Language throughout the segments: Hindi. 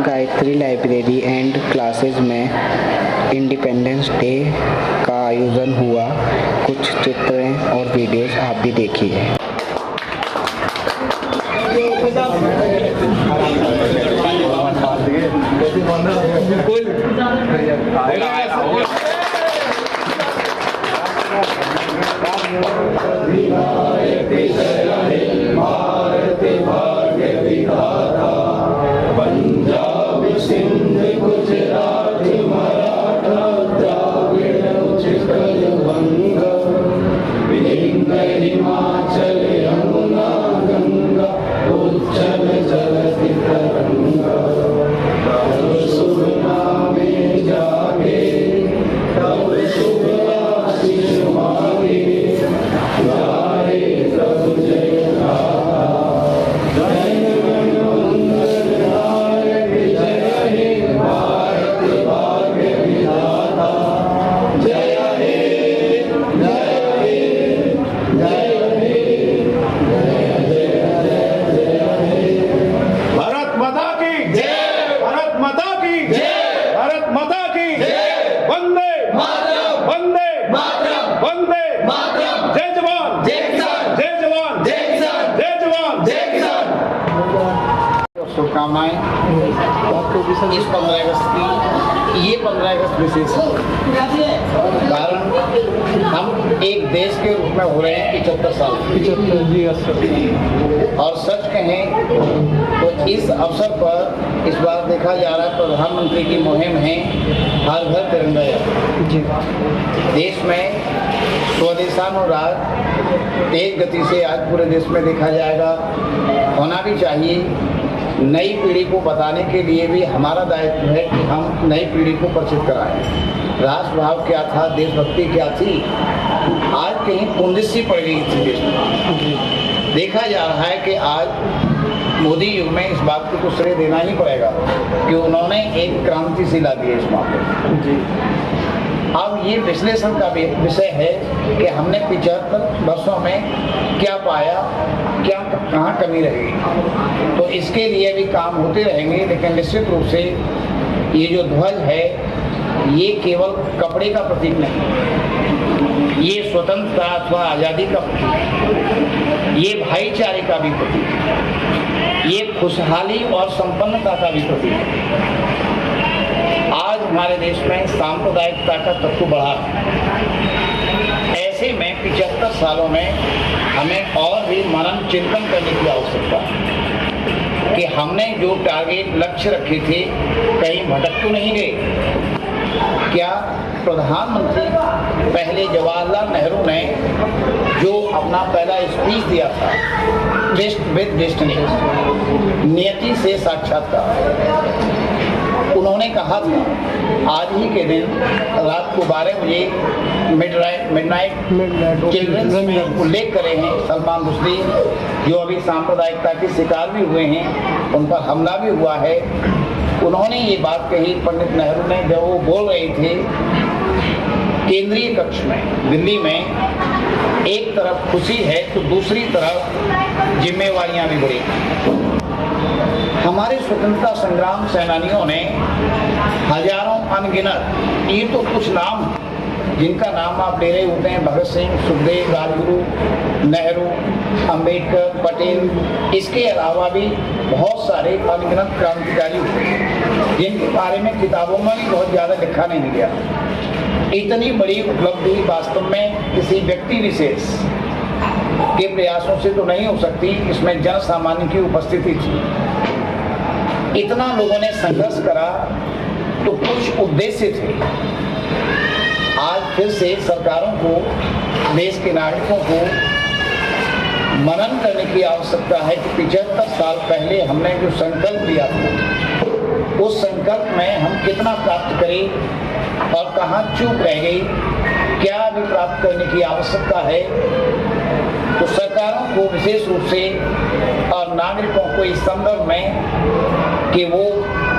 गायत्री लाइब्रेरी एंड क्लासेस में इंडिपेंडेंस डे का आयोजन हुआ। कुछ चित्रें और वीडियोस आप भी देखिए। पंजाब सिंध गुजरात मराठा द्राविड़ उत्कल बंग विंध्य हिमाचल यमुना गंगा उच्चल जलधि तरंगा। तब शुभ नामे जागे तब शुभ आशीष मांगे गाए तब जय गाथा। जय शुभकामनाएं। इस 15 अगस्त की ये 15 अगस्त विशेष है, कारण हम एक देश के रूप में हो रहे हैं 75 साल। 75 और सच कहें तो इस अवसर पर इस बार देखा जा रहा है प्रधानमंत्री की मुहिम है हर घर तिरंगा यात्रा। देश में स्वदेशानुराग तेज गति से आज पूरे देश में देखा जाएगा, होना भी चाहिए। नई पीढ़ी को बताने के लिए भी हमारा दायित्व है कि हम नई पीढ़ी को परिचित कराएं। राष्ट्र भाव क्या था, देशभक्ति क्या थी, आज कहीं कुंदिस सी पड़ गई थी देश में। देखा जा रहा है कि आज मोदी युग में इस बात को तो श्रेय देना ही पड़ेगा कि उन्होंने एक क्रांति सी ला दी है इस मामले में। अब ये विश्लेषण का विषय है कि हमने 75 वर्षों में क्या पाया, क्या कहाँ कमी रहेगी। तो इसके लिए भी काम होते रहेंगे, लेकिन निश्चित रूप से ये जो ध्वज है ये केवल कपड़े का प्रतीक नहीं, ये स्वतंत्रता अथवा आज़ादी का प्रतीक, ये भाईचारे का भी प्रतीक, ये खुशहाली और संपन्नता का भी प्रतीक है। आज हमारे देश में सांप्रदायिकता का तत्व बढ़ा है। ऐसे में 75 सालों में हमें और भी मनन चिंतन करने की आवश्यकता है कि हमने जो टारगेट लक्ष्य रखे थे कहीं भटक तो नहीं गए। क्या प्रधानमंत्री पहले जवाहरलाल नेहरू ने जो अपना पहला स्पीच दिया था, ट्रस्ट विद डेस्टिनी, नियति से साक्षात्कार, उन्होंने कहा था आज ही के दिन रात को 12 बजे मिडनाइट चिल्ड्रंस में उल्लेख करे हैं सलमान रुश्दी, जो अभी सांप्रदायिकता के शिकार भी हुए हैं, उन पर हमला भी हुआ है। उन्होंने ये बात कही पंडित नेहरू ने जब वो बोल रहे थे केंद्रीय कक्ष में दिल्ली में, एक तरफ खुशी है तो दूसरी तरफ जिम्मेवारियां भी बड़ी। हमारे स्वतंत्रता संग्राम सेनानियों ने हजारों अनगिनत, ये तो कुछ नाम जिनका नाम आप ले रहे होते हैं, भगत सिंह, सुखदेव, राजगुरु, नेहरू, अंबेडकर, पटेल, इसके अलावा भी बहुत सारे अनगिनत क्रांतिकारी हुए जिनके बारे में किताबों में भी बहुत ज़्यादा लिखा नहीं गया। इतनी बड़ी उपलब्धि वास्तव में किसी व्यक्ति विशेष के प्रयासों से तो नहीं हो सकती, इसमें जन सामान्य की उपस्थिति थी। इतना लोगों ने संघर्ष करा तो कुछ उद्देश्य थे। आज फिर से सरकारों को, देश के नागरिकों को मनन करने की आवश्यकता है कि 75 साल पहले हमने जो संकल्प लिया था उस संकल्प में हम कितना प्राप्त करें और कहाँ चूक रह गई, क्या अभी प्राप्त करने की आवश्यकता है। तो सरकारों को विशेष रूप से और नागरिकों को इस संदर्भ में कि वो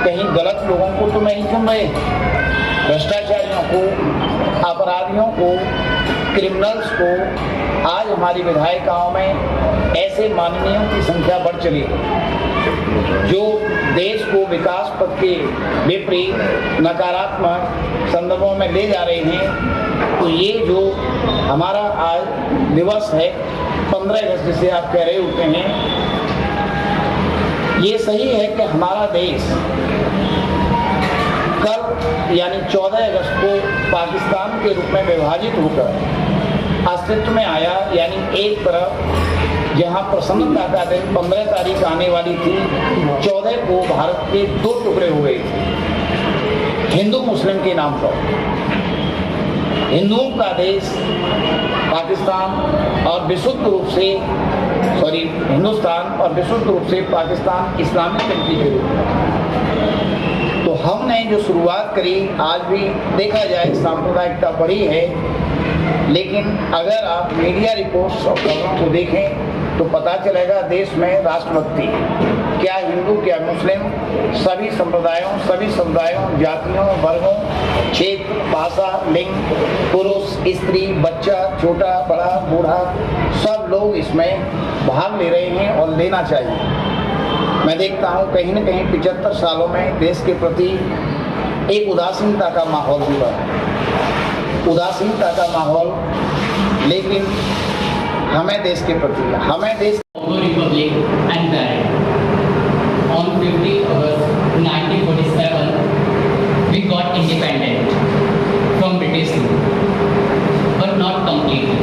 कहीं गलत लोगों को तो नहीं चुन रहे, भ्रष्टाचारियों को, अपराधियों को क्रिमिनल्स को आज हमारी विधायिकाओं में ऐसे माननीयों की संख्या बढ़ चली जो देश को विकास पथ के विपरीत नकारात्मक संदर्भों में ले जा रहे हैं। तो ये जो हमारा आज दिवस है 15 अगस्त जिसे आप कह रहे होते हैं, ये सही है कि हमारा देश कल यानी 14 अगस्त को पाकिस्तान के रूप में विभाजित होकर अस्तित्व में आया। यानी एक तरफ जहां प्रसन्नता का दिन 15 तारीख आने वाली थी, 14 को भारत के 2 टुकड़े हुए थे हिंदू मुस्लिम के नाम पर। हिंदुओं का देश पाकिस्तान और विशुद्ध रूप से हिंदुस्तान और विशुद्ध रूप से पाकिस्तान इस्लामिक कंट्री के रूप में। तो हमने जो शुरुआत करी, आज भी देखा जाए सांप्रदायिकता बढ़ी है, लेकिन अगर आप मीडिया रिपोर्ट्स और खबरों को देखें तो पता चलेगा देश में राष्ट्रभक्ति, क्या हिंदू क्या मुस्लिम, सभी संप्रदायों सभी समुदायों जातियों वर्गों क्षेत्र भाषा लिंग पुरुष स्त्री बच्चा छोटा बड़ा बूढ़ा सब लोग इसमें भाग ले रहे हैं और लेना चाहिए। मैं देखता हूँ कहीं न कहीं 75 सालों में देश के प्रति एक उदासीनता का माहौल हुआ है, उदासीनता का माहौल। लेकिन हमें देश के प्रति हमें देश Republic and parade on 50 August 1947 we got independent from British rule, but not completely,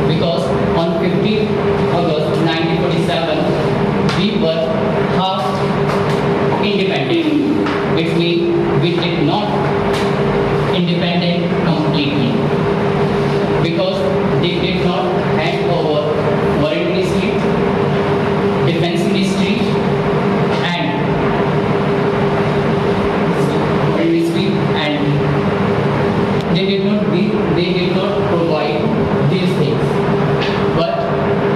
because on 50 August 1947 we were half independent, which means we did not independent completely, because they did not hand over Foreign Ministry, Defense Ministry and they did not provide these things. But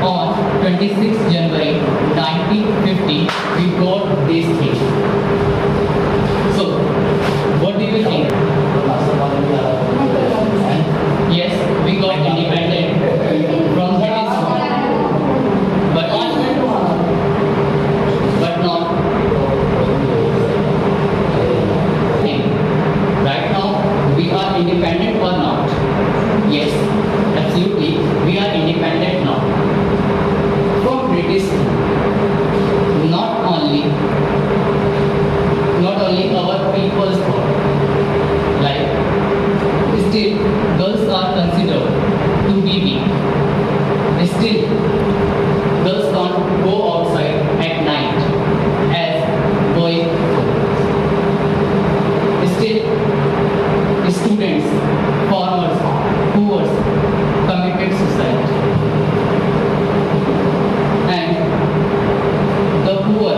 on 26 January 1950 we got these things. So what do you think? Yes, we got independent from British rule, but not. Right now, we are independent or not? Yes, absolutely, we are independent now from British rule. Not only our people's fault. Like, still girls are considered to be weak. Still, girls can't go outside at night as boys. Still, students, farmers, poor committed suicide. And the poor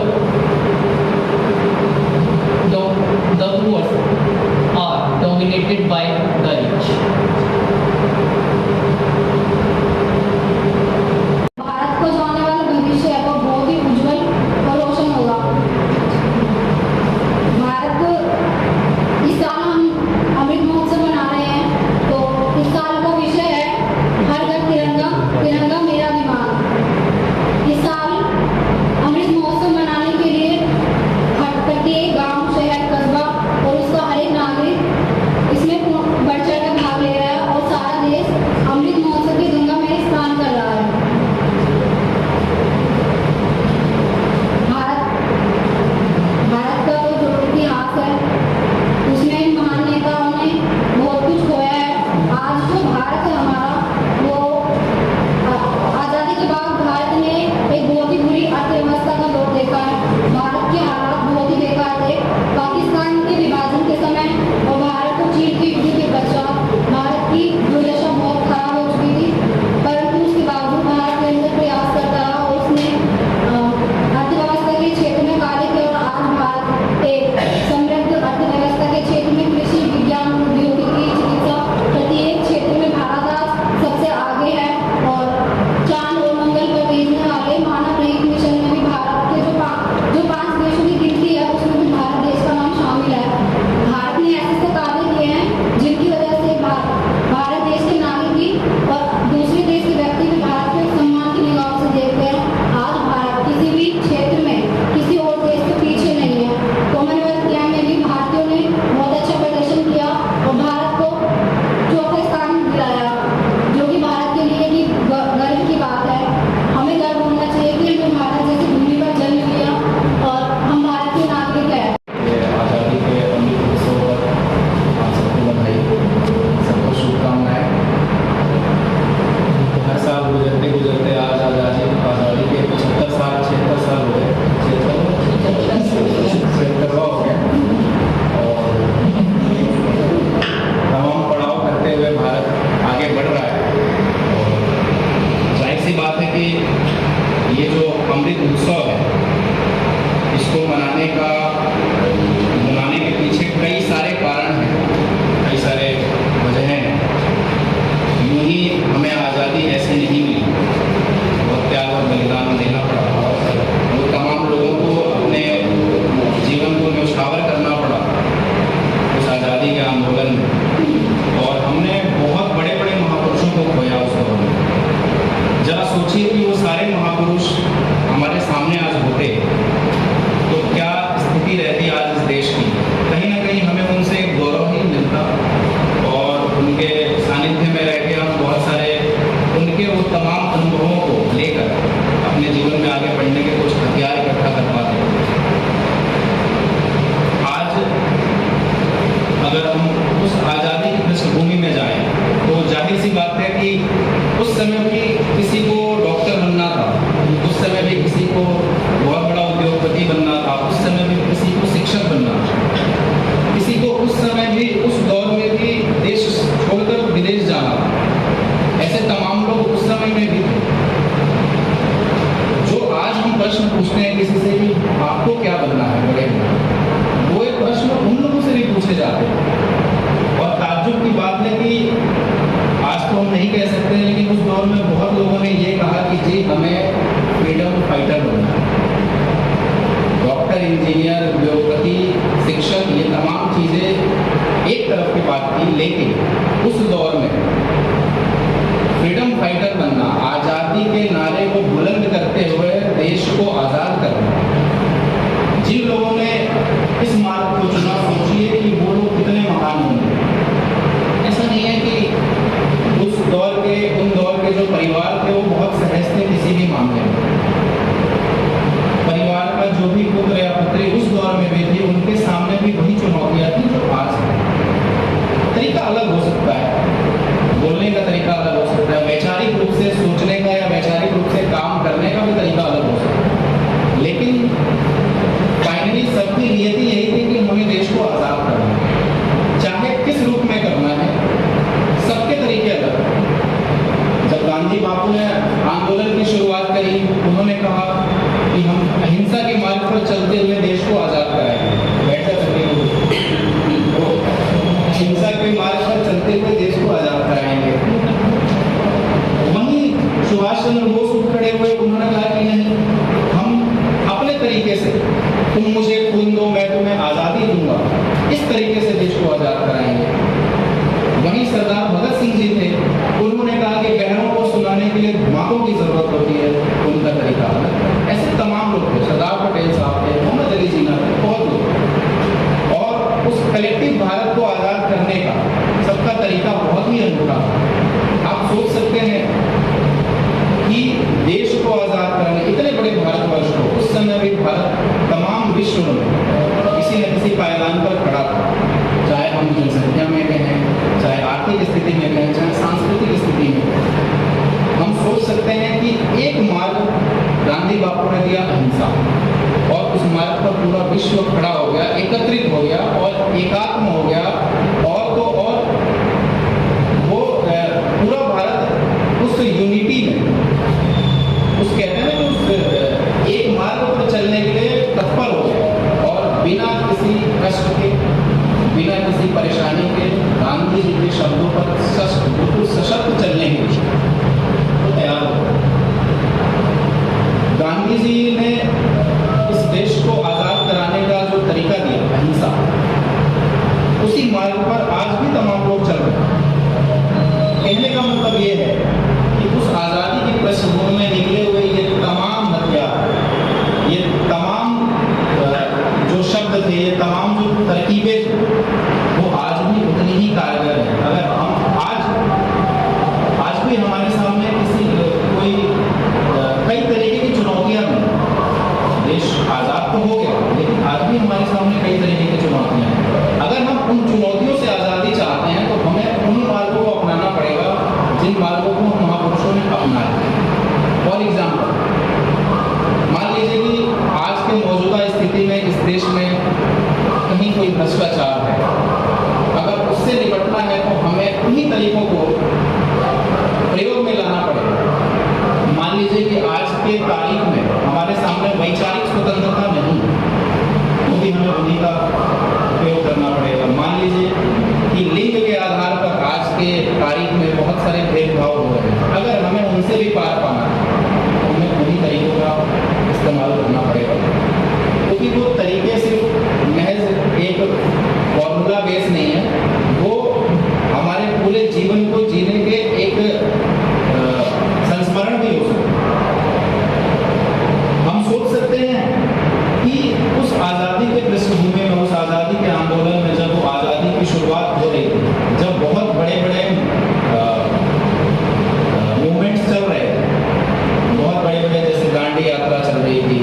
एक तरफ की बात की, लेकिन उस दौर में फ्रीडम फाइटर बनना, आज़ादी के नारे को बुलंद करते हुए देश को आज़ाद करना, जिन लोगों ने इस मार्ग को चुना, सोचिए कि वो लोग कितने महान होंगे। ऐसा नहीं है कि उन दौर के जो परिवार थे वो बहुत सहज थे किसी भी मामले में। परिवार का जो भी पुत्र या पुत्री उस दौर में भी थी, उनके सामने भी वही चुनौतियां थी जो आज है। तरीका अलग हो सकता है, बोलने का तरीका अलग हो सकता है, वैचारिक रूप से सोचने का या वैचारिक रूप से काम करने का भी तरीका अलग हो सकता है, लेकिन फाइनली सबकी नियति यही थी कि हमें देश को आज़ाद करना है, चाहे किस रूप में करना है। सबके तरीके अलग। जब गांधी बापू ने आंदोलन की शुरुआत करी, उन्होंने कहा कि हम अहिंसा के मार्ग पर चलते हुए देश को आज़ाद कराएंगे। बैठ सकते हो, अहिंसा के मार्ग पर चलते हुए देश को आज़ाद कराएंगे। वहीं सुभाष चंद्र बोस उठ खड़े हुए, उन्होंने कहा कि नहीं, हम अपने तरीके से, तुम मुझे खून दो, मैं तुम्हें आज़ादी दूंगा, इस तरीके से देश को आज़ाद कराएंगे। वहीं सरदार भगत सिंह जी थे, उन्होंने कहा कि बहनों को सुनाने के लिए धमाकों की जरूरत होती है, उनका तरीका अलग। ऐसे तमाम लोग थे, सरदार पटेल साहब थे, मोहम्मद अली जिन्ना थे, बहुत लोग। और उस कलेक्टिव भारत को आज़ाद करने का सबका तरीका बहुत ही अनूठा था। आप सोच सकते हैं कि देश को आज़ाद करने, इतने बड़े भारतवर्ष को, उस समय भी भारत तमाम विश्व में किसी न किसी पायदान पर खड़ा था, चाहे हम जनसंख्या में हैं, चाहे आर्थिक स्थिति में हैं, चाहे सांस्कृतिक स्थिति में। हम सोच सकते हैं कि एक मार्ग गांधी बापू ने दिया, अहिंसा, और उस मार्ग पर पूरा विश्व खड़ा हो गया, एकत्रित हो गया और एकात्म हो गया, और तो और वो पूरा भारत उस यूनिटी में, उस कहते हैं ना, उस एक मार्ग पर चलने के लिए तत्पर हो गया, और बिना किसी कष्ट के, बिना किसी परेशानी के, गांधी जी के शब्दों पर बिल्कुल सशक्त चलने के लिए तो तैयार हो गए। गांधी जी ने इस देश को आज़ाद कराने का जो तरीका दिया, अहिंसा, उसी मार्ग पर आज भी तमाम लोग चल रहे हैं। कहने का मतलब ये है कि उस आज़ादी की पृष्ठभूमि में निकले हुए ये तमाम हथियार, ये तमाम जो शब्द थे, ये तमाम जो तरकीबें थी, वो आज भी उतनी ही कारगर है। अगर हम आज भी हमारे सामने कोई कई तरीके की चुनौतियां हैं। देश आज़ाद तो हो गया, लेकिन आज भी हमारे सामने कई तरीके की चुनौतियां हैं। अगर हम उन चुनौतियों से आज़ादी चाहते हैं तो हमें उन मार्गों को अपनाना पड़ेगा जिन मार्गों को महापुरुषों ने अपनाया। फॉर एग्जाम्पल, मान लीजिए कि आज के मौजूदा स्थिति में इस देश में कहीं कोई भ्रष्टाचार है, अगर उससे निपटना है तो हमें उन्हीं तरीकों को प्रयोग में लाना पड़ेगा। मान लीजिए कि आज के तारीख में हमारे सामने वैचारिक स्वतंत्रता नहीं है, तो भी हमें उन्हीं का प्रयोग करना पड़ेगा। मान लीजिए कि लिंग के आधार पर आज के तारीख में बहुत सारे भेदभाव हो रहे हैं, अगर हमें उनसे भी पार पाना है तो हमें उन्हीं तरीकों का इस्तेमाल करना पड़ेगा, क्योंकि वो तरीके सिर्फ महज एक फॉर्मूला बेस नहीं है, वो हमारे पूरे जीवन को जीने के एक संस्मरण भी हो सकता है। हम सोच सकते हैं कि उस आज़ादी के पृष्ठभूमि में, उस आज़ादी के आंदोलन में, जब वो आज़ादी की शुरुआत हो रही थी, जब बहुत बड़े बड़े मूवमेंट्स चल रहे थे, बहुत बड़े बड़े, जैसे दांडी यात्रा चल रही थी,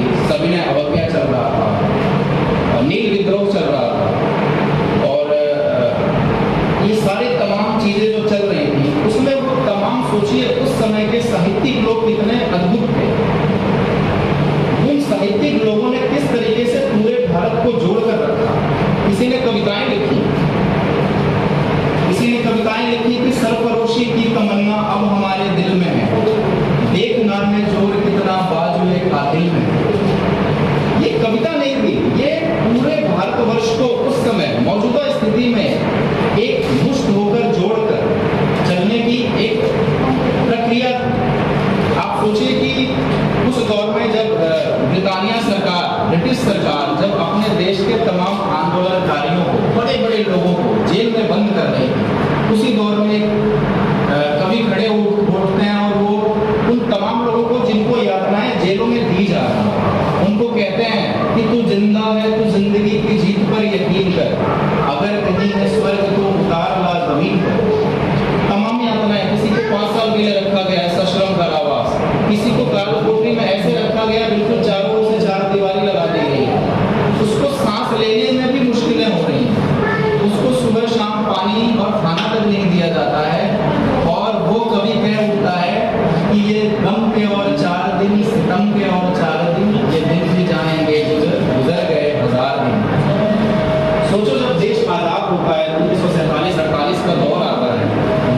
होता है, 1947-48 का दौर आता है,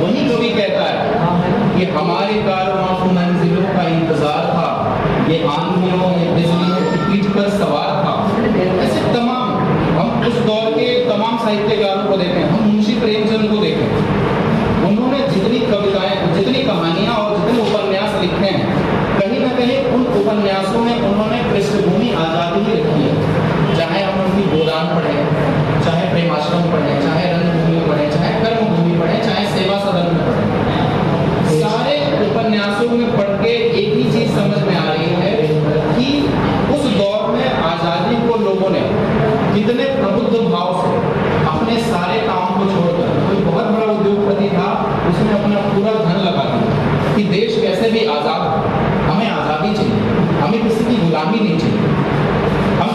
वही कवि कहता है कि हमारे कारवां को मंजिलों का इंतजार था, ये आंधियों ये बिजलियों की पीठ पर सवार था। ऐसे तमाम, हम उस दौर के तमाम साहित्यकारों को देखें, हम मुंशी प्रेमचंद को देखें, उन्होंने जितनी कविताएं, जितनी कहानियां और जितने उपन्यास लिखे हैं, कहीं ना कहीं उन उपन्यासों में उन्होंने पृष्ठभूमि आजादी ही रखी है। चाहे हम उनकी गोदान पढ़ें, चाहे प्रेमाश्रम पढ़ें, चाहे रंगभूमि पढ़ें, चाहे कर्मभूमि पढ़ें, चाहे सेवा सदन में पढ़ें, सारे उपन्यासों में पढ़ के एक ही चीज समझ में आ रही है कि उस दौर में आजादी को लोगों ने कितने प्रबुद्ध भाव से अपने सारे काम को छोड़कर, कोई बहुत बड़ा उद्योगपति था, उसने अपना पूरा धन लगा दिया कि देश कैसे भी आजाद हो, हमें आजादी चाहिए, हमें किसी की गुलामी नहीं चाहिए। हम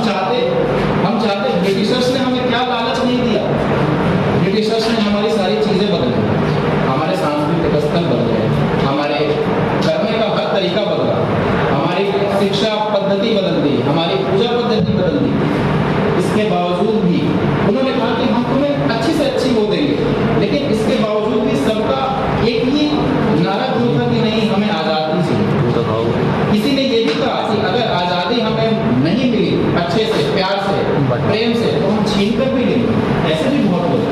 चाहते ब्रिटिशर्स ने हमें क्या लालच नहीं दिया, ब्रिटिशर्स ने हमारी सारी चीजें बदली, हमारे सांस्कृतिक स्तर बदले, हमारे करने का हर तरीका बदला, हमारी शिक्षा पद्धति बदल दी, हमारी पूजा पद्धति बदल दी। इसके बावजूद भी उन्होंने कहा कि हम तुम्हें अच्छी से अच्छी वो देंगे, लेकिन इसके बावजूद भी सबका एक ही नारा क्यों था कि नहीं, हमें आजादी चाहिए। किसी ने ये भी कहा कि अगर आजादी हमें नहीं मिली अच्छे से, प्यार से, प्रेम से, तो हम छीन कर भी लेंगे। ऐसे भी बहुत लोग,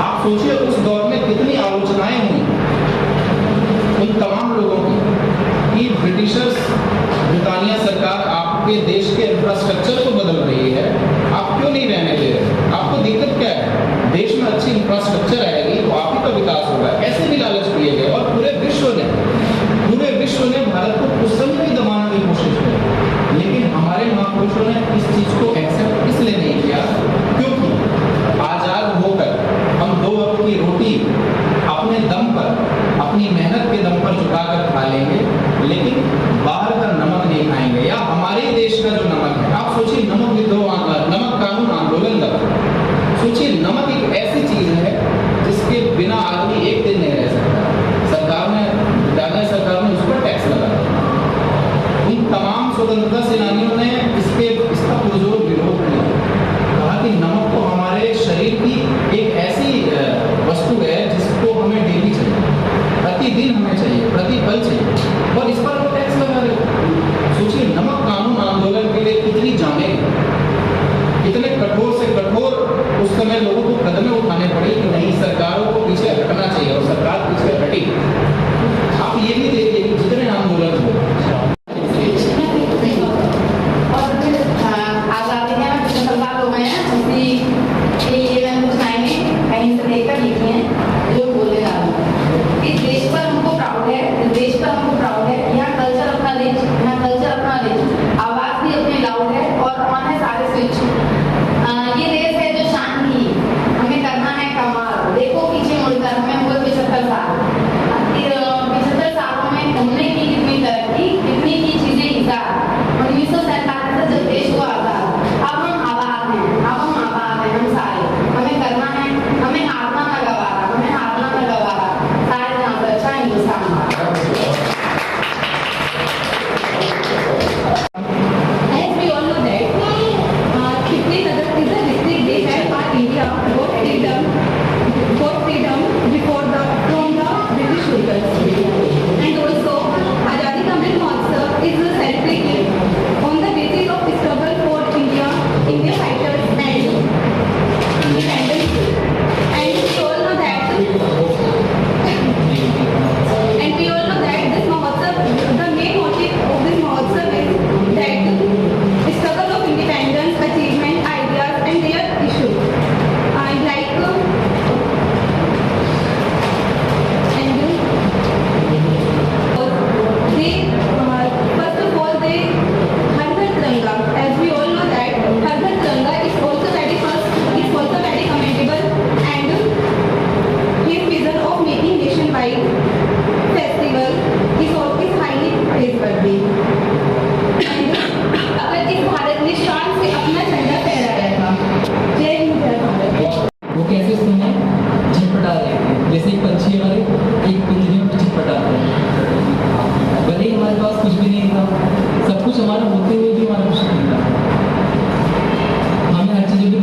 आप सोचिए उस दौर में कितनी आलोचनाएं हुई उन तमाम लोगों की कि ब्रिटिशर्स, ब्रिटानिया सरकार आपके देश के इंफ्रास्ट्रक्चर को बदल रही है, आप क्यों नहीं रहने दे रहे, आपको दिक्कत क्या है, देश में अच्छी इंफ्रास्ट्रक्चर आएगी तो आप ही का विकास होगा। ऐसे भी लालच दिए गए और पूरे विश्व ने भारत को कुछ समय भी दबाने की कोशिश की, लेकिन हमारे महापुरुषों ने इस चीज को एक्सेप्ट इसलिए नहीं किया क्योंकि आजाद होकर हम 2 वक्त की रोटी अपने दम पर, अपनी मेहनत के दम पर चुकाकर खा लेंगे, लेकिन बाहर का नमक नहीं खाएंगे, या हमारे देश का जो नमक है। आप सोचिए, नमक कानून आंदोलन लगा, सोचिए नमक एक ऐसी चीज है जिसके बिना आदमी एक दिन नहीं रह सकता। ब्रिटानिया सरकार ने उस पर टैक्स लगाया। उन तमाम स्वतंत्रता सेनानियों ने इसका पुरजोर विरोध किया, कहा कि नमक तो हमारे शरीर की एक ऐसी वस्तु है जिसको हमें डेली चाहिए, प्रतिदिन हमें चाहिए, प्रतिपल चाहिए, और इस पर वो टैक्स लगा रहे हो। सोचिए नमक कानून आंदोलन के लिए कितनी जाने, कितने कठोर से कठोर उस समय लोगों को कदमें उठाने पड़ी कि नहीं, सरकारों को पीछे हटना चाहिए, और सरकार पीछे हटी। आप ये भी देखिए कि जितने आंदोलन हुए,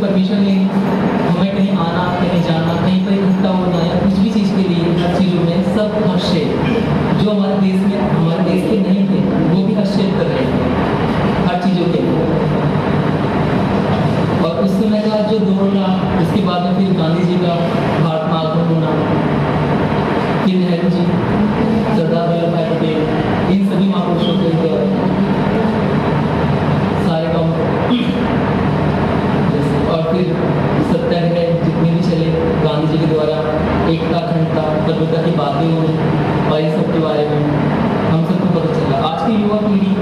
परमिशन लेनी, हमें कहीं आना हस्तक्षेप जो हमारे देश के नहीं थे वो भी हस्तक्षेप कर रहे थे हर चीज़ों के लिए। और उस समय का जो दौर रहा, उसके बाद में फिर गांधी जी का भारत में आगमन होना, फिर नेहरू जी, सरदार वल्लभ भाई पटेल, इन सभी महापुरुषों के द्वारा सारे काम और फिर सत्याग्रह जितने भी चले गांधी जी के द्वारा, एकता अखंडता बद्रता की बातें हुई और इन सब के बारे में हम सबको पता चला। आज की युवा पीढ़ी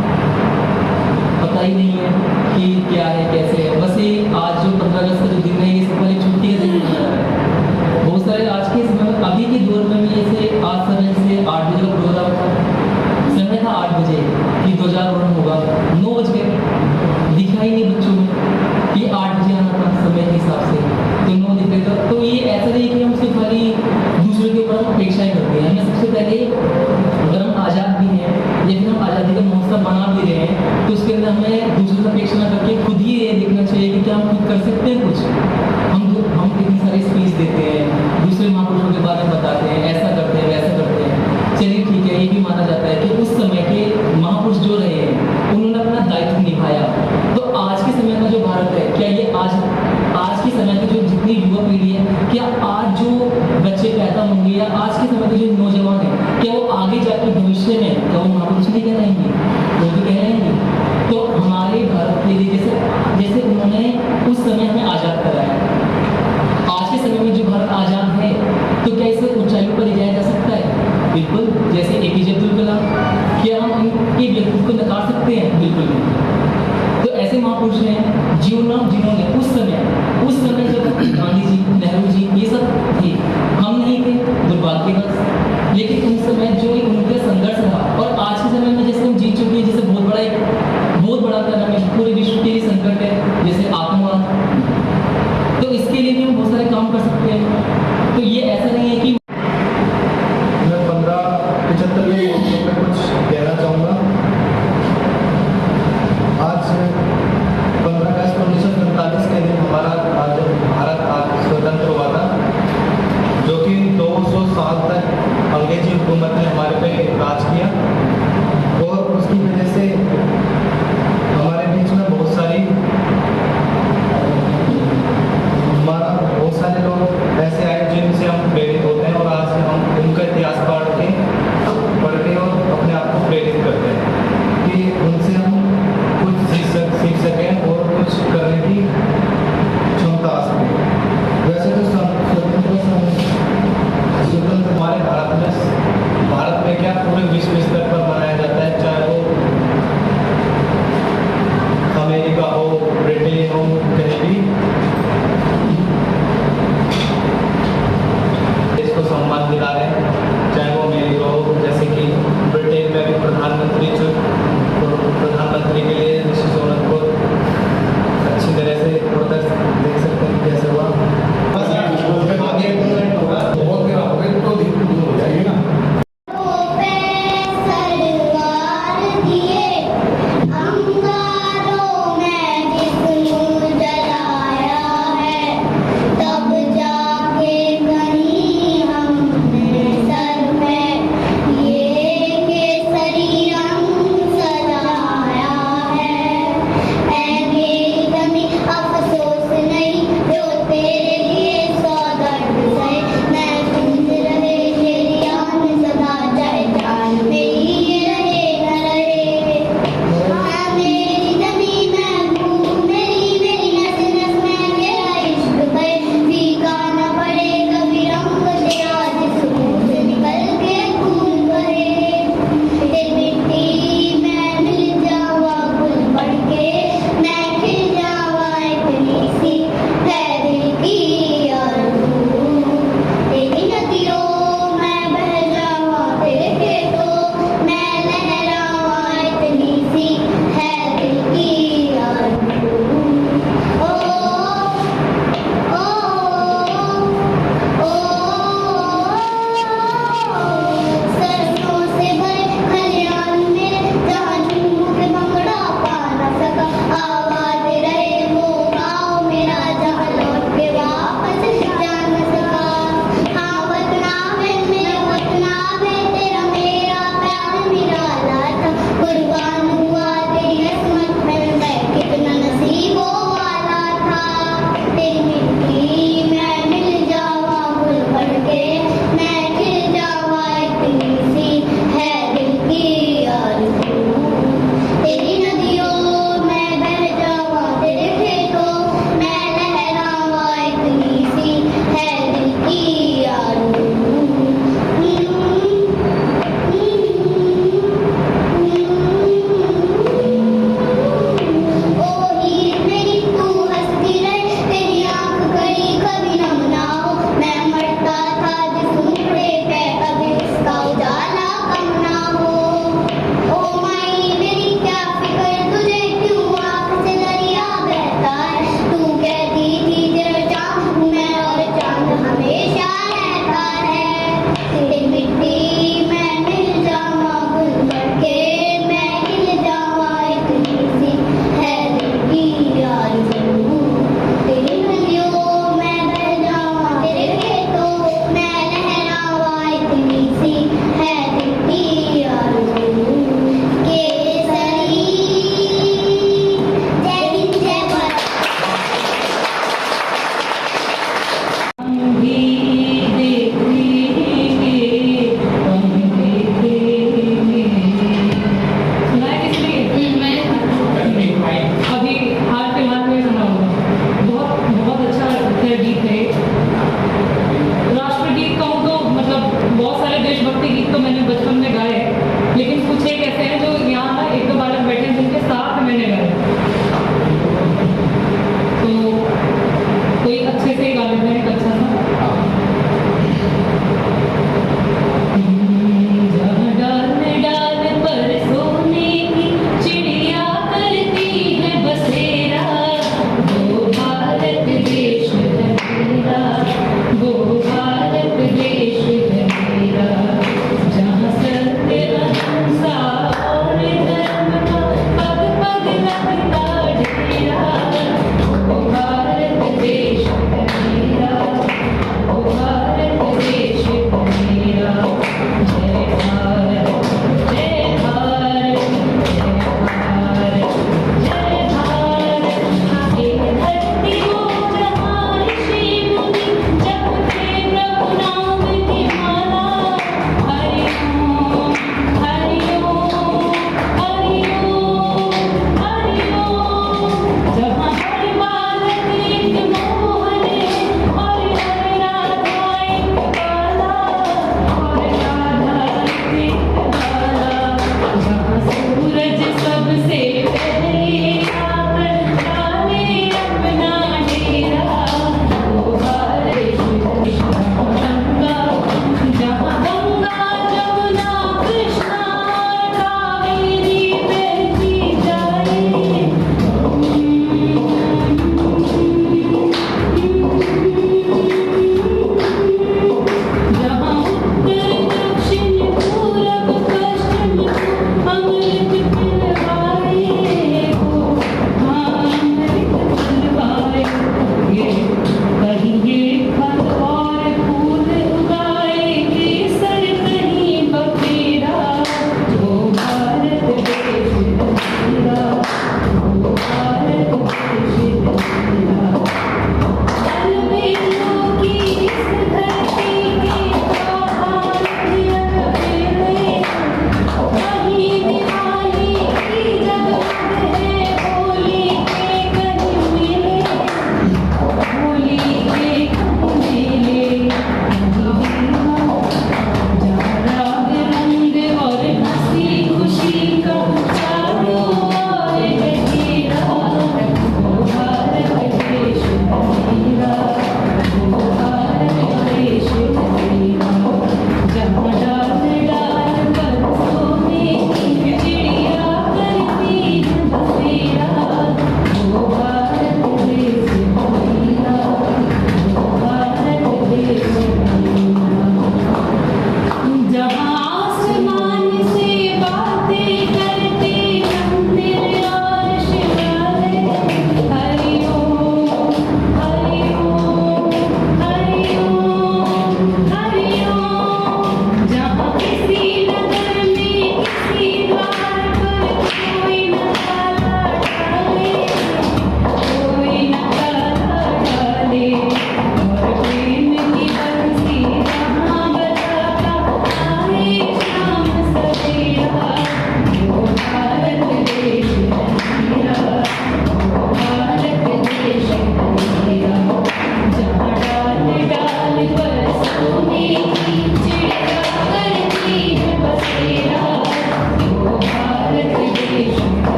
पता ही नहीं है कि क्या है कैसे है, बस ये आज जो 15 अगस्त का जो दिन है ये सब वाली छुट्टी का दिन मना रहा है। बहुत सारे आज के समय अभी के दौर में भी जैसे आज समय से 8 बजे का प्रोग्राम था, समय था 8 बजे कि ध्वजारोहण होगा, 9 बज गए, दिखा ही नहीं बच्चों में कि 8 बजे आना था समय के हिसाब से, तो 9 दिख रहे था। तो ये ऐसा नहीं कि हम सिर्फ खाली दूसरे के ऊपर हम अपेक्षाएं करते हैं। हमें सबसे पहले अगर हम आज़ाद भी हैं या फिर हम आज़ादी का महोत्सव मना भी रहे हैं तो उसके अंदर हमें दूसरों से अपेक्षा ना करके खुद ही ये देखना चाहिए कि क्या हम खुद कर सकते हैं कुछ। हम कितनी सारी स्पीच देते हैं, दूसरे महापुरुषों के बारे में बताते हैं, ऐसा करते हैं वैसा करते हैं, चलिए ठीक है, ये भी माना जाता है कि उस समय के महापुरुष जो रहे हैं उन्होंने अपना दायित्व निभाया। तो आज के समय का जो भारत है, क्या ये आज के समय की जो जितनी युवा पीढ़ी है, क्या आज जो बच्चे पैदा होंगे या आज के समय के जो नौजवान है, क्या वो आगे जाकर भविष्य में क्या वो महापुरुष नहीं कहलाएंगे? वो भी कहलाएंगे। तो हमारे भारत के लिए जैसे उन्होंने उस समय हमें आज़ाद कराया, आज के समय में जो भारत आज़ाद है तो क्या इसे ऊंचाइयों पर ले जाया जा सकता है? बिल्कुल। जैसे एपीजे अब्दुल कलाम, क्या हम इनके व्यक्तित्व को नकार सकते हैं? बिल्कुल नहीं। तो ऐसे महापुरुष हैं जिन्होंने उस समय जब गांधी जी, नेहरू जी ये सब थे, हम नहीं थे दुर्भाग्यवश, लेकिन उस समय जो उनका संघर्ष रहा और आज के समय में जैसे हम जीत चुके हैं, जैसे बहुत बड़ा क्या नाम है, पूरे विश्व के लिए संकट है जैसे आतंकवाद, तो इसके लिए भी हम बहुत सारे काम कर सकते हैं। तो ये ऐसा नहीं है कि मैं 1575 में कुछ कहना चाहूँगा। आज 15 अगस्त 1947 के दिन हमारा भारत आज स्वतंत्र हुआ था, जो कि 200 साल तक अंग्रेजी हुकूमत ने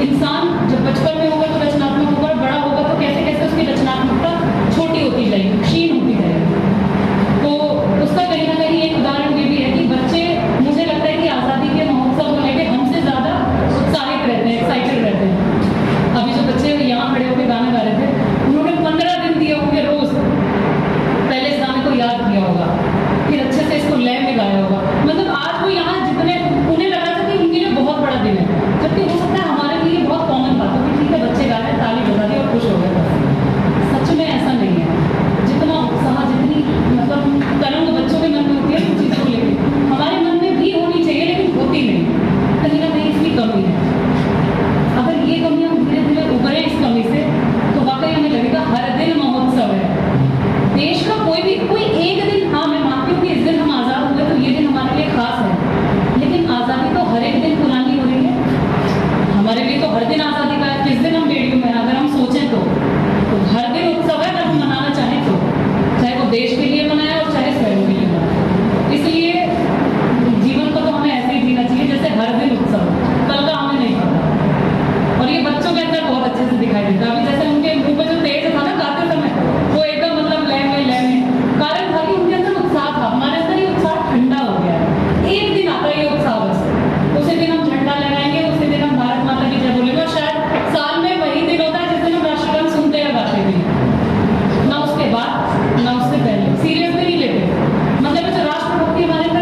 इंसान जब बचपन में होगा तो रचनात्मक होगा, बड़ा होगा तो कैसे कैसे उसकी रचनात्मकता छोटी होती जाएगी, क्षीण होती जाएगी। तो उसका कहीं ना कहीं एक उदाहरण ये भी है कि बच्चे, मुझे लगता है कि आज़ादी के महोत्सव को लेकर हमसे ज़्यादा उत्साहित रहते हैं, एक्साइटेड रहते हैं। अभी जो बच्चे यहाँ खड़े होकर गाना गा रहे थे, उन्होंने 15 दिन दिए होंगे रोज, पहले इस गाने को याद किया होगा, फिर अच्छे से इसको लय में गाया होगा। मतलब आज वो यहाँ जितने, उन्हें लगा था कि उनके लिए बहुत बड़ा दिन है, जबकि हो सकता है हमारे लिए बहुत कॉमन बात है कि ठीक है बच्चे गा रहे हैं, ताली बजा दी और खुश हो गए। सच में ऐसा नहीं है। जितना उत्साह, जितनी मतलब तरंग बच्चों के मन में होती है उन चीज़ों को लेकर, हमारे मन में भी होनी चाहिए, लेकिन होती नहीं, कहीं ना कहीं इसकी कमी है। अगर ये कमी हम धीरे धीरे उभरे इस कमी से, तो वाकई हमें लगेगा हर दिन महोत्सव है। देश का कोई एक दिन, हाँ मैं मानती हूँ कि इस दिन हम आज़ाद हुए तो ये दिन हमारे लिए खास है, लेकिन आज़ादी तो हर एक दिन पुरानी हो रही है। हमारे लिए तो हर दिन आज़ादी का है। किस दिन हम रेडियो में, अगर हम सोचें तो हर दिन उत्सव है, अगर हम मनाना चाहें तो, चाहे वो देश के लिए मनाए और चाहे स्वयं के लिए मनाए। इसलिए जीवन को तो हमें ऐसे ही जीना चाहिए जैसे हर दिन उत्सव, कल का हमें नहीं पता। और ये बच्चों के अंदर बहुत अच्छे से दिखाई देता है। अभी जैसे उनके मुंह पे जो तेज था ना गाते समय, वो एकदम मतलब लय में कारण था कि उनके अंदर उत्साह था। हमारे अंदर ये उत्साह ठंडा हो गया है। एक दिन आता है ये उत्साह, बस उसी दिन हम झंडा लगाएंगे, उसी दिन हम भारत माता की जय बोलेंगे। और शायद साल में वही दिन होता है जिस दिन हम राष्ट्रगान सुनते हैं, गाते भी, ना उसके बाद ना उससे पहले सीरियस भी नहीं लेते। मतलब जो राष्ट्रभक्ति हमारे अंदर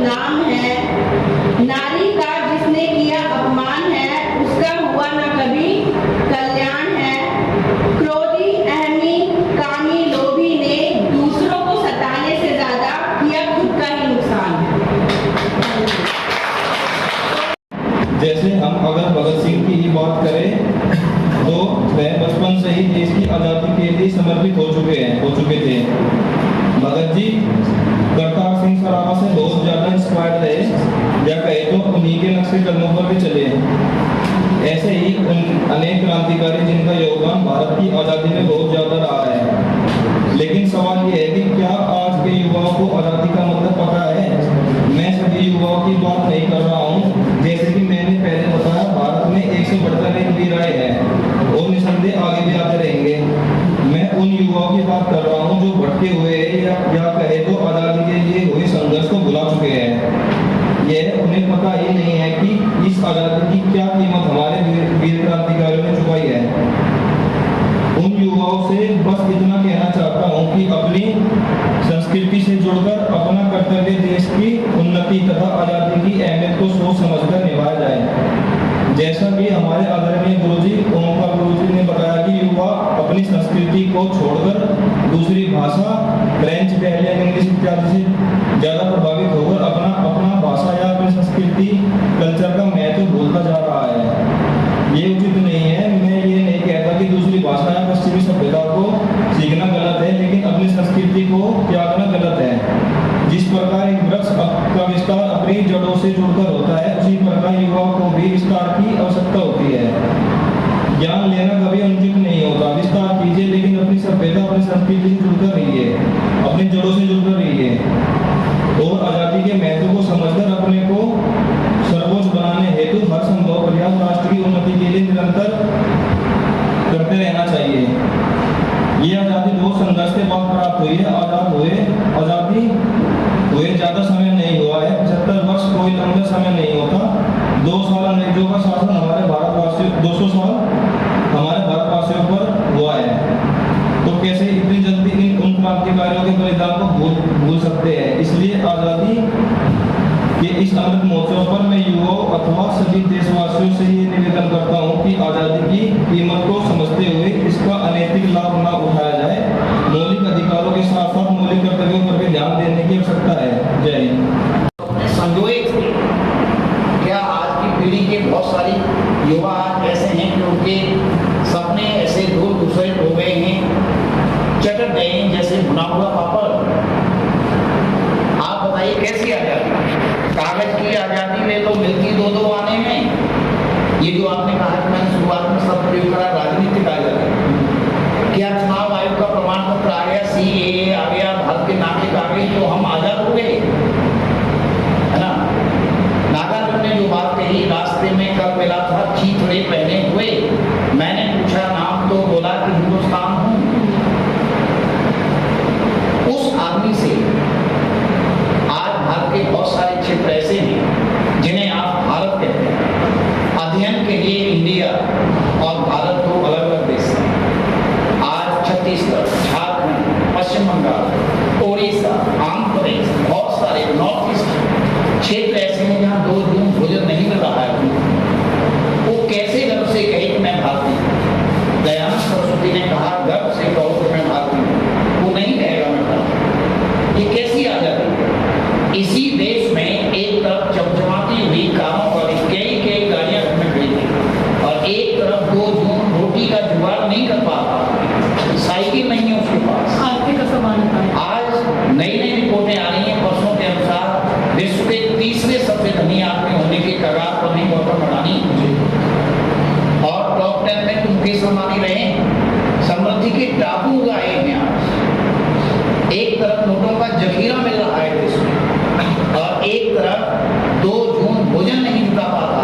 नाम है, नारी का जिसने किया अपमान है, उसका हुआ न कभी कल्याण है। क्रोधी, अहमी, कामी, लोभी ने दूसरों को सताने से ज्यादा किया खुद का ही नुकसान है। जैसे हम अगर भगत सिंह की ही बात करें तो वह बचपन से ही देश की आज़ादी के लिए समर्पित हो चुके थे। भगत जी करतार सिंह सराभा से बहुत ज़्यादा इंस्पायर्ड रहे, या कहे तो उन्हीं के नक्शे कदमों पर भी चले। ऐसे ही अनेक क्रांतिकारी जिनका योगदान भारत की आज़ादी में बहुत ज़्यादा रहा है। लेकिन सवाल ये है कि क्या आज के युवाओं को आज़ादी का मतलब पता है? मैं सभी युवाओं की बात नहीं कर रहा हूँ। जैसे कि मैंने पहले बताया, भारत में एक से बढ़कर एक वीर आए हैं और निसंदेह आगे भी आते रहेंगे। मैं उन युवाओं की बात कर रहा हूँ जो भटके हुए या कहे तो आज़ादी के लिए हुए संघर्ष को भुला चुके हैं। यह उन्हें पता ही नहीं है कि इस आज़ादी की क्या कीमत हमारे वीर क्रांतिकारियों ने चुकाई है। उन युवाओं से बस इतना कहना चाहता हूँ कि अपनी संस्कृति से जुड़कर अपना कर्तव्य देश की उन्नति तथा आज़ादी की अहमियत को सोच समझकर निभाया जाए। जैसा कि हमारे आदरणीय गुरुजी ओमकार गुरुजी ने बताया कि युवा अपनी संस्कृति को छोड़कर दूसरी भाषा, फ्रेंच, इटालियन, इंग्लिश इत्यादि से ज़्यादा प्रभावित होकर अपना भाषा या अपनी संस्कृति कल्चर का महत्व भूलता जा रहा है। ये उचित नहीं है। मैं ये नहीं कहता कि दूसरी भाषा या पश्चिमी सभ्यता को सीखना गलत है, लेकिन अपनी संस्कृति को त्यागना गलत है। जिस प्रकार एक वृक्ष का विस्तार अपनी जड़ों से जुड़कर होता है, उसी प्रकार युवाओं को भी विस्तार की आवश्यकता होती है। ज्ञान लेना कभी अनुचित नहीं होता। विस्तार कीजिए, लेकिन अपनी सभ्यता, अपनी संस्कृति से जुड़कर रहिए, अपनी जड़ों से जुड़कर रहिए और आज़ादी के महत्व को समझकर अपने को सर्वोच्च बनाने हेतु हर संभव प्रयास राष्ट्र की उन्नति के लिए निरंतर करते रहना चाहिए। ये आज़ादी बहुत संघर्ष के बाद प्राप्त हुई है। आज़ादी हुए ज़्यादा समय नहीं हुआ है। 75 वर्ष कोई लंबा समय नहीं होता। 2 साल अंग्रेजों का शासन हमारे भारतवासियों 200 साल हमारे भारतवासियों पर हुआ है। तो कैसे इतनी जल्दी उन क्रांतिकारियों के बलिदान को भूल सकते हैं? इसलिए आज़ादी के इस अमृत महोत्सव पर मैं युवाओं अथवा सभी देशवासियों से ये निवेदन करता हूँ कि आज़ादी की कीमत को समझते हुए इसका अनैतिक लाभ न उठाया जाए। मौलिक अधिकारों के साथ साथ मौलिक कर्तव्यों पर भी ध्यान देने की आवश्यकता है। जय हिंद। संजोए थे। क्या आज की पीढ़ी के बहुत सारी युवा ऐसे हैं कि उनके सपने ऐसे दूर दूसरे हो गए हैं, चटक गए हैं जैसे भुना हुआ पापड़। आप बताइए कैसी आज़ादी? कागज की आज़ादी ले तो मिलती 2-2 आने में। ये जो आपने कहा कि मैंने शुरुआत में सब प्रयोग करा, राजनीतिक आज़ादी। क्या चुनाव आयोग का प्रमाण पत्र आ गया, CAA आ गया, भारत के नागरिक आ गए तो हम आज़ाद हो गए, है ना? नागार्जुन ने जो बात कही, रास्ते में कल मिला था चीथड़े पहने हुए, मैंने पूछा नाम तो बोला कि हिंदुस्तान हूँ। उस आदमी से आज भारत के बहुत सारे क्षेत्र ऐसे हैं जिन्हें आप भारत कहते हैं। अध्ययन के लिए इंडिया और भारत दो अलग अलग देश हैं। आज छत्तीसगढ़, झारखंड, पश्चिम बंगाल, उड़ीसा, आंध्र प्रदेश, बहुत सारे नॉर्थ ईस्ट क्षेत्र ऐसे हैं जहाँ 2 दिन भोजन नहीं मिल रहा है। वो कैसे गर्व से कहे कि मैं भारतीय हूँ? दयानंद सरस्वती ने कहा गर्व से कहो कि मैं भारतीय हूँ। वो नहीं कहेगा मैं भारतीय। ये कैसी आज़ादी है? इसी देश में एक तरफ चमचमाती हुई कारों वाली कई गाड़ियां घर में खड़ी थी और एक तरफ 2 जून रोटी का जुगाड़ नहीं कर पाता, साइकिल नहीं है उसके पास, आर्थिक असमानता। आज नई रिपोर्टें आ रही हैं परसों के अनुसार विश्व के 3रे सबसे धनी आदमी होने के कगार पर नहीं गौतम अडानी और टॉप 10 में तुम किस अंबानी रहे। समृद्धि के टापू उगाए हैं। आज एक तरफ नोटों का जखीरा मिल रहा है देश में और एक तरफ 2 जून भोजन नहीं जुटा पाता।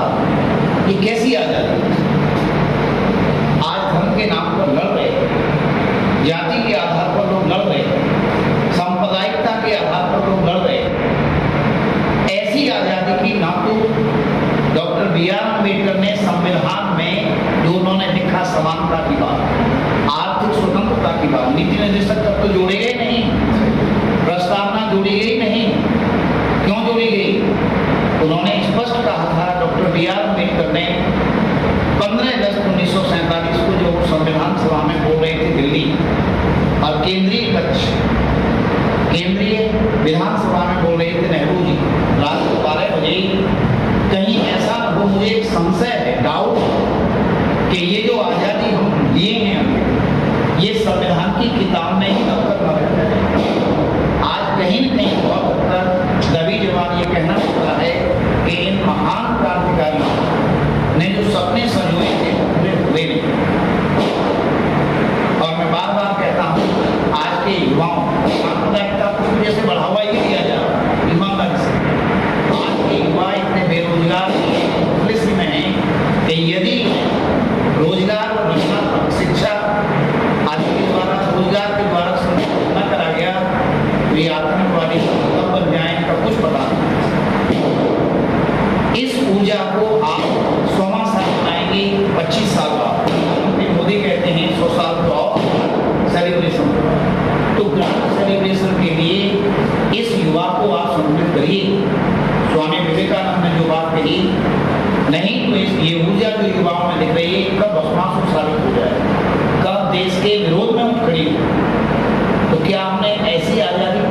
ये कैसी आज़ादी? आज धर्म के नाम पर लड़ रहे, जाति के आधार पर लोग लड़ रहे, सांप्रदायिकता के आधार पर लोग लड़ रहे। ऐसी आज़ादी की ना तो डॉक्टर B.R. अम्बेडकर ने संविधान में जो उन्होंने लिखा समानता की बात, आर्थिक स्वतंत्रता की बात, नीति निर्देशक तब तो जोड़े गए नहीं, प्रस्तावना जोड़ी विधानसभा में बोल रहे थे दिल्ली, और केंद्रीय कक्ष केंद्रीय विधानसभा में बोल रहे थे नेहरू जी रात को 12 बजे। कहीं ऐसा न हो, मुझे एक संशय है, डाउट, कि ये जो आज़ादी हम लिए हैं ये संविधान की किताब में ही कब तक न रह जाए। आज कहीं न कहीं बहुत हद तक दबी जबान ये कहना पड़ता है कि इन महान क्रांतिकारियों ने जो सपने संजोए थे पूरे हुए नहीं। और मैं बार बार कहता हूँ, आज के युवाओं सांप्रदायिकता को जैसे बढ़ावा ही दिया जा रहा है ईमानदारी से। आज के युवा इतने बेरोजगार पुलिस में हैं कि यदि रोजगार और रचनात्मक शिक्षा आदि के द्वारा रोजगार के द्वारा संरक्षित न करा गया तो ये आतंकवादी कब बन जाए का कुछ पता नहीं। इस ऊर्जा को आप 100वां साल मनाएंगे 25 साल बाद, मोदी कहते हैं 100 साल तो सेलिब्रेशन, तो ग्रांड सेलिब्रेशन के लिए इस युवा को आप सम्मिलित करिए। स्वामी विवेकानंद ने जो बात कही, नहीं तो ये ऊर्जा जो युवाओं में दिख रही है कब भस्मासुर साबित हो जाए, कब देश के विरोध में उठ खड़ी हो। तो क्या हमने ऐसी आज़ादी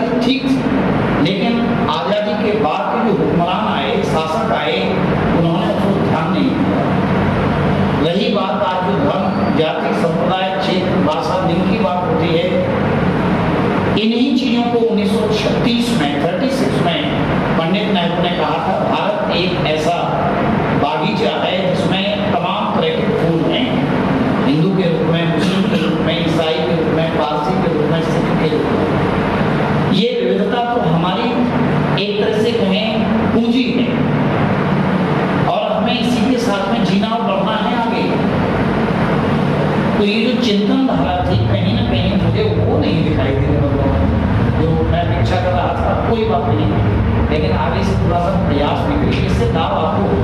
तो ठीक थी, लेकिन आज़ादी के बाद के जो हुक्मरान आए, शासक आए, उन्होंने उसको ध्यान नहीं दिया। रही बात आज जो धर्म, जाति, संप्रदाय, क्षेत्र, भाषा, लिंग की बात होती है, इन्हीं चीजों को 1936 में पंडित नेहरू ने कहा था, भारत एक ऐसा बागीचा है जिसमें तमाम तरह के फूल हैं, हिंदू के रूप में, मुस्लिम के रूप में, ईसाई के रूप में, पारसी के रूप में, सिख के रूप में। ये विविधता तो हमारी एक तरह से कहें पूंजी है, और हमें इसी के साथ में जीना और बढ़ना है आगे। तो ये जो चिंतन धारा थी, कहीं ना कहीं मुझे वो नहीं दिखाई दे रहा जो मैं इच्छा कर रहा था, कोई बात नहीं, लेकिन आगे से थोड़ा सा प्रयास भी करिए, इससे लाभ आपको